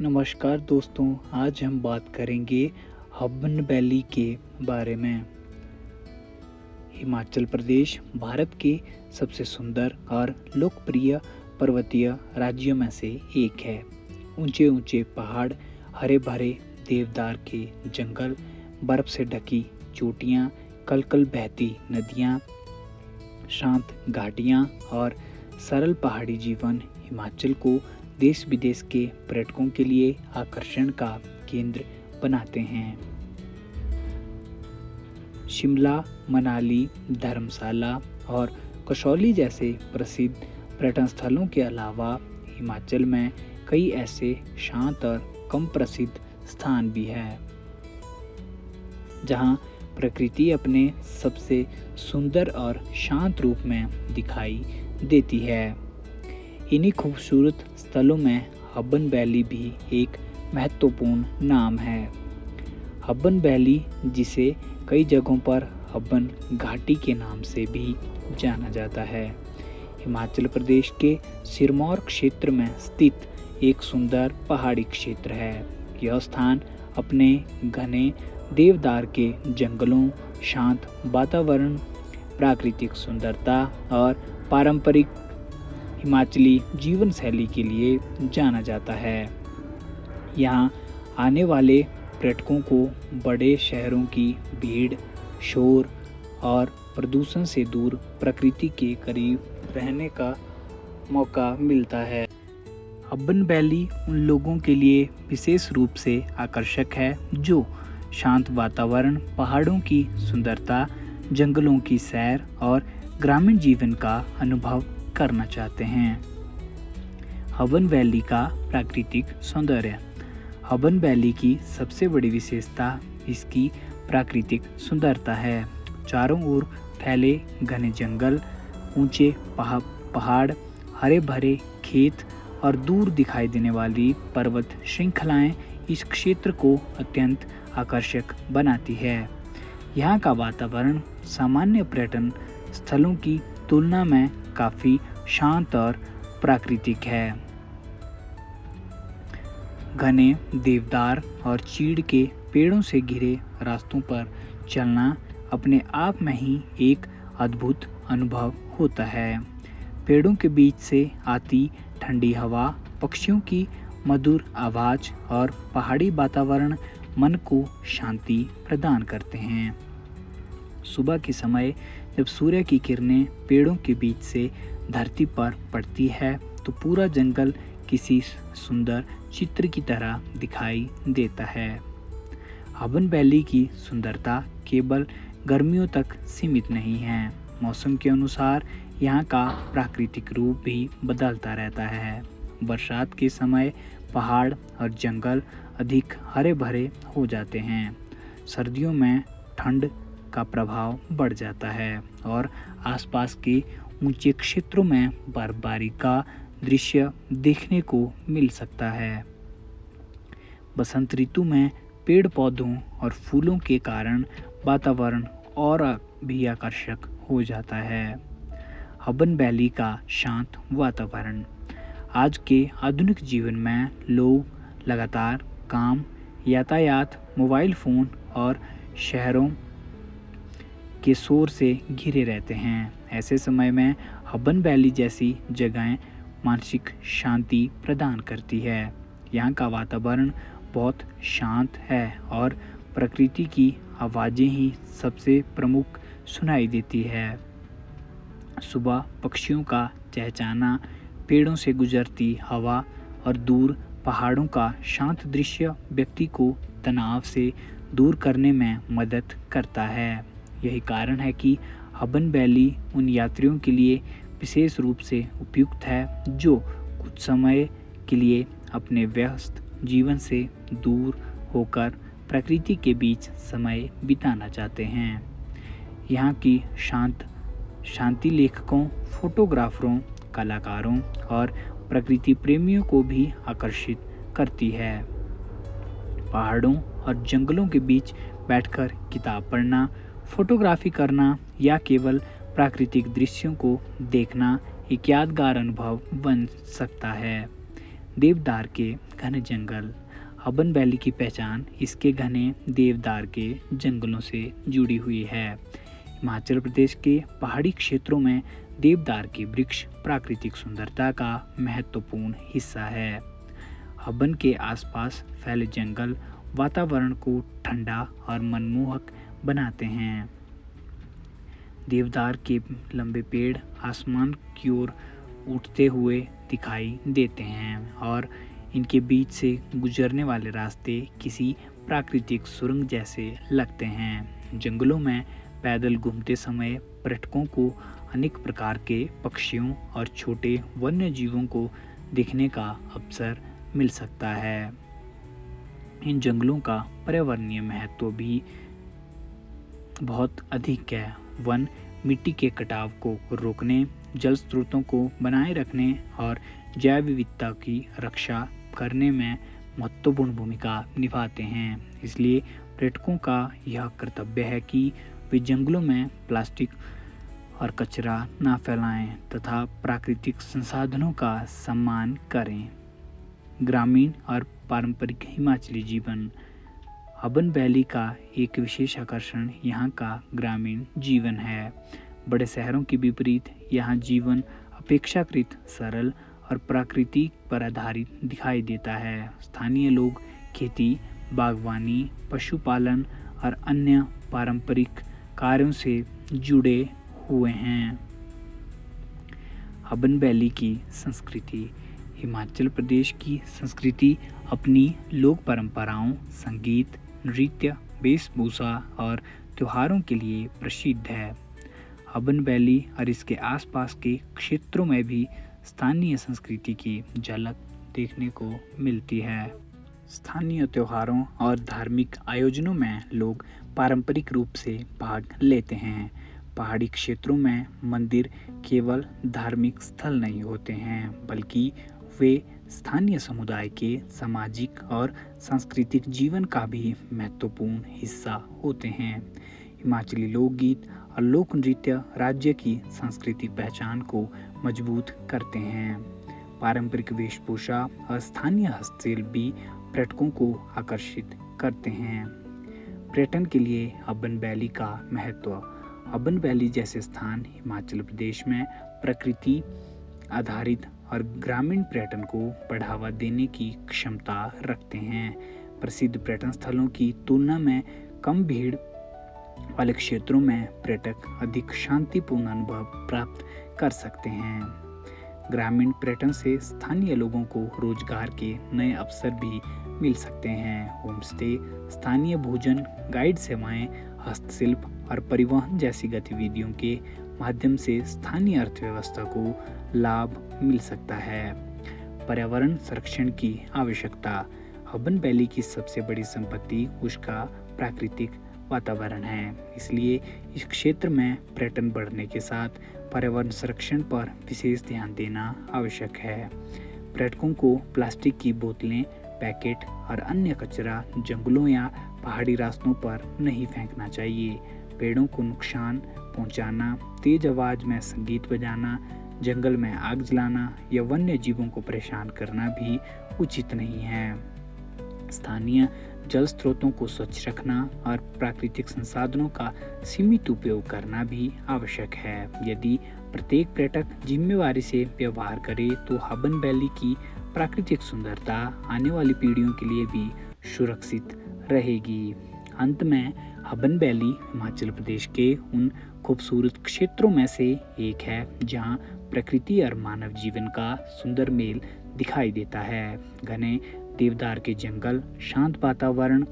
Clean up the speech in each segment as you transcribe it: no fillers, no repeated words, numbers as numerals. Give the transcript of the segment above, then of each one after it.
नमस्कार दोस्तों, आज हम बात करेंगे हबन वैली के बारे में। हिमाचल प्रदेश भारत के सबसे सुंदर और लोकप्रिय पर्वतीय राज्यों में से एक है। ऊंचे ऊंचे पहाड़, हरे भरे देवदार के जंगल, बर्फ से ढकी चोटियाँ, कलकल बहती नदियाँ, शांत घाटियाँ और सरल पहाड़ी जीवन हिमाचल को देश विदेश के पर्यटकों के लिए आकर्षण का केंद्र बनाते हैं। शिमला, मनाली, धर्मशाला और कसौली जैसे प्रसिद्ध पर्यटन स्थलों के अलावा हिमाचल में कई ऐसे शांत और कम प्रसिद्ध स्थान भी हैं जहां प्रकृति अपने सबसे सुंदर और शांत रूप में दिखाई देती है। इन्हीं खूबसूरत स्थलों में हबन वैली भी एक महत्वपूर्ण नाम है। हबन वैली, जिसे कई जगहों पर हबन घाटी के नाम से भी जाना जाता है, हिमाचल प्रदेश के सिरमौर क्षेत्र में स्थित एक सुंदर पहाड़ी क्षेत्र है। यह स्थान अपने घने देवदार के जंगलों, शांत वातावरण, प्राकृतिक सुंदरता और पारंपरिक हिमाचली जीवन शैली के लिए जाना जाता है। यहाँ आने वाले पर्यटकों को बड़े शहरों की भीड़, शोर और प्रदूषण से दूर प्रकृति के करीब रहने का मौका मिलता है। हबन वैली उन लोगों के लिए विशेष रूप से आकर्षक है जो शांत वातावरण, पहाड़ों की सुंदरता, जंगलों की सैर और ग्रामीण जीवन का अनुभव करना चाहते हैं। हबन वैली का प्राकृतिक सौंदर्य। हबन वैली की सबसे बड़ी विशेषता इसकी प्राकृतिक सुंदरता है। चारों ओर फैले घने जंगल, ऊंचे पहाड़, हरे भरे खेत और दूर दिखाई देने वाली पर्वत श्रृंखलाएं इस क्षेत्र को अत्यंत आकर्षक बनाती है। यहाँ का वातावरण सामान्य पर्यटन स्थलों की तुलना में काफ़ी शांत और प्राकृतिक है। घने देवदार और चीड़ के पेड़ों से घिरे रास्तों पर चलना अपने आप में ही एक अद्भुत अनुभव होता है। पेड़ों के बीच से आती ठंडी हवा, पक्षियों की मधुर आवाज़ और पहाड़ी वातावरण मन को शांति प्रदान करते हैं। सुबह के समय जब सूर्य की किरणें पेड़ों के बीच से धरती पर पड़ती है तो पूरा जंगल किसी सुंदर चित्र की तरह दिखाई देता है। हबन वैली की सुंदरता केवल गर्मियों तक सीमित नहीं है। मौसम के अनुसार यहाँ का प्राकृतिक रूप भी बदलता रहता है। बरसात के समय पहाड़ और जंगल अधिक हरे भरे हो जाते हैं। सर्दियों में ठंड का प्रभाव बढ़ जाता है और आसपास के ऊंचे क्षेत्रों में बर्फबारी का दृश्य देखने को मिल सकता है। बसंत ऋतु में पेड़ पौधों और फूलों के कारण वातावरण और भी आकर्षक हो जाता है। हबन वैली का शांत वातावरण। आज के आधुनिक जीवन में लोग लगातार काम, यातायात, मोबाइल फ़ोन और शहरों के शोर से घिरे रहते हैं। ऐसे समय में हबन वैली जैसी जगहें मानसिक शांति प्रदान करती है। यहाँ का वातावरण बहुत शांत है और प्रकृति की आवाज़ें ही सबसे प्रमुख सुनाई देती है। सुबह पक्षियों का चहचहाना, पेड़ों से गुजरती हवा और दूर पहाड़ों का शांत दृश्य व्यक्ति को तनाव से दूर करने में मदद करता है। यही कारण है कि हबन वैली उन यात्रियों के लिए विशेष रूप से उपयुक्त है जो कुछ समय के लिए अपने व्यस्त जीवन से दूर होकर प्रकृति के बीच समय बिताना चाहते हैं। यहाँ की शांति लेखकों, फोटोग्राफरों, कलाकारों और प्रकृति प्रेमियों को भी आकर्षित करती है। पहाड़ों और जंगलों के बीच बैठकर किताब पढ़ना, फोटोग्राफी करना या केवल प्राकृतिक दृश्यों को देखना एक यादगार अनुभव बन सकता है। देवदार के घने जंगल। हबन वैली की पहचान इसके घने देवदार के जंगलों से जुड़ी हुई है। हिमाचल प्रदेश के पहाड़ी क्षेत्रों में देवदार के वृक्ष प्राकृतिक सुंदरता का महत्वपूर्ण हिस्सा है। हबन के आसपास फैले जंगल वातावरण को ठंडा और मनमोहक बनाते हैं। देवदार के लंबे पेड़ आसमान की ओर उठते हुए दिखाई देते हैं और इनके बीच से गुजरने वाले रास्ते किसी प्राकृतिक सुरंग जैसे लगते हैं। जंगलों में पैदल घूमते समय पर्यटकों को अनेक प्रकार के पक्षियों और छोटे वन्य जीवों को देखने का अवसर मिल सकता है। इन जंगलों का पर्यावरणीय महत्व भी बहुत अधिक है। वन मिट्टी के कटाव को रोकने, जल स्रोतों को बनाए रखने और जैव विविधता की रक्षा करने में महत्वपूर्ण भूमिका निभाते हैं। इसलिए पर्यटकों का यह कर्तव्य है कि वे जंगलों में प्लास्टिक और कचरा ना फैलाएं तथा प्राकृतिक संसाधनों का सम्मान करें। ग्रामीण और पारंपरिक हिमाचली जीवन। हबन वैली का एक विशेष आकर्षण यहाँ का ग्रामीण जीवन है। बड़े शहरों के विपरीत यहाँ जीवन अपेक्षाकृत सरल और प्रकृति पर आधारित दिखाई देता है। स्थानीय लोग खेती, बागवानी, पशुपालन और अन्य पारंपरिक कार्यों से जुड़े हुए हैं। हबन वैली की संस्कृति। हिमाचल प्रदेश की संस्कृति अपनी लोक परंपराओं, संगीत, नृत्य, वेशभूषा और त्योहारों के लिए प्रसिद्ध है। हबन वैली और इसके आसपास के क्षेत्रों में भी स्थानीय संस्कृति की झलक देखने को मिलती है। स्थानीय त्योहारों और धार्मिक आयोजनों में लोग पारंपरिक रूप से भाग लेते हैं। पहाड़ी क्षेत्रों में मंदिर केवल धार्मिक स्थल नहीं होते हैं, बल्कि वे स्थानीय समुदाय के सामाजिक और सांस्कृतिक जीवन का भी महत्वपूर्ण हिस्सा होते हैं। हिमाचली लोकगीत और लोक नृत्य राज्य की सांस्कृतिक पहचान को मजबूत करते हैं। पारंपरिक वेशभूषा और स्थानीय हस्तशिल्प भी पर्यटकों को आकर्षित करते हैं। पर्यटन के लिए हबन वैली का महत्व। हबन वैली जैसे स्थान हिमाचल प्रदेश में प्रकृति आधारित और ग्रामीण पर्यटन को बढ़ावा देने की क्षमता रखते हैं। प्रसिद्ध पर्यटन स्थलों की तुलना में कम भीड़ वाले क्षेत्रों में पर्यटक अधिक शांतिपूर्ण अनुभव प्राप्त कर सकते हैं। ग्रामीण पर्यटन से स्थानीय लोगों को रोजगार के नए अवसर भी मिल सकते हैं। होम स्टे, स्थानीय भोजन, गाइड सेवाएं, हस्तशिल्प और परिवहन जैसी गतिविधियों के माध्यम से स्थानीय अर्थव्यवस्था को लाभ मिल सकता है। पर्यावरण संरक्षण की आवश्यकता। हबन वैली की सबसे बड़ी संपत्ति उसका प्राकृतिक वातावरण है। इसलिए इस क्षेत्र में पर्यटन बढ़ने के साथ पर्यावरण संरक्षण पर विशेष ध्यान देना आवश्यक है। पर्यटकों को प्लास्टिक की बोतलें, पैकेट और अन्य कचरा जंगलों या पहाड़ी रास्तों पर नहीं फेंकना चाहिए। पेड़ों को नुकसान पहुंचाना, तेज आवाज में संगीत बजाना, जंगल में आग जलाना या वन्य जीवों को परेशान करना भी उचित नहीं है। स्थानीय जल स्रोतों को स्वच्छ रखना और प्राकृतिक संसाधनों का सीमित उपयोग करना भी आवश्यक है। यदि प्रत्येक पर्यटक जिम्मेवारी से व्यवहार करे तो हबन वैली की प्राकृतिक सुंदरता आने वाली पीढ़ियों के लिए भी सुरक्षित रहेगी। अंत में हबन वैली हिमाचल प्रदेश के उन खूबसूरत क्षेत्रों में से एक है जहां प्रकृति और मानव जीवन का सुंदर मेल दिखाई देता है। घने देवदार के जंगल, शांत वातावरण,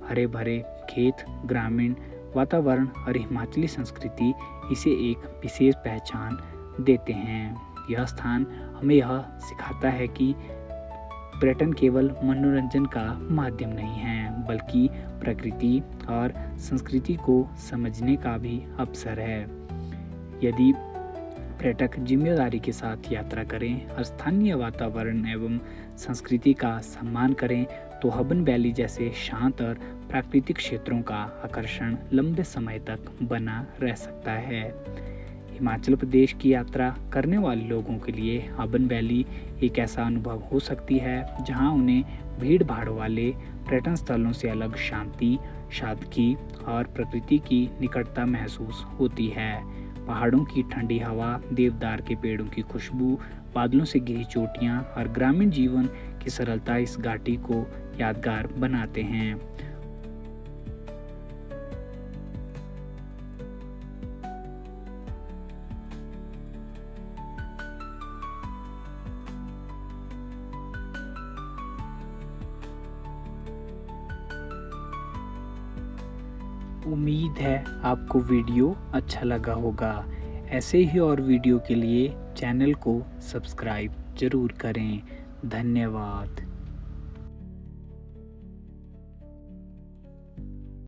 हरे भरे खेत, ग्रामीण वातावरण और हिमाचली संस्कृति इसे एक विशेष पहचान देते हैं। यह स्थान हमें यह सिखाता है कि पर्यटन केवल मनोरंजन का माध्यम नहीं है, बल्कि प्रकृति और संस्कृति को समझने का भी अवसर है। यदि पर्यटक जिम्मेदारी के साथ यात्रा करें और स्थानीय वातावरण एवं संस्कृति का सम्मान करें तो हबन वैली जैसे शांत और प्राकृतिक क्षेत्रों का आकर्षण लंबे समय तक बना रह सकता है। हिमाचल प्रदेश की यात्रा करने वाले लोगों के लिए अबन वैली एक ऐसा अनुभव हो सकती है जहां उन्हें भीड़ भाड़ वाले पर्यटन स्थलों से अलग शांति, सादगी और प्रकृति की निकटता महसूस होती है। पहाड़ों की ठंडी हवा, देवदार के पेड़ों की खुशबू, बादलों से घिरी चोटियां और ग्रामीण जीवन की सरलता इस घाटी को यादगार बनाते हैं। उम्मीद है आपको वीडियो अच्छा लगा होगा। ऐसे ही और वीडियो के लिए चैनल को सब्सक्राइब ज़रूर करें। धन्यवाद।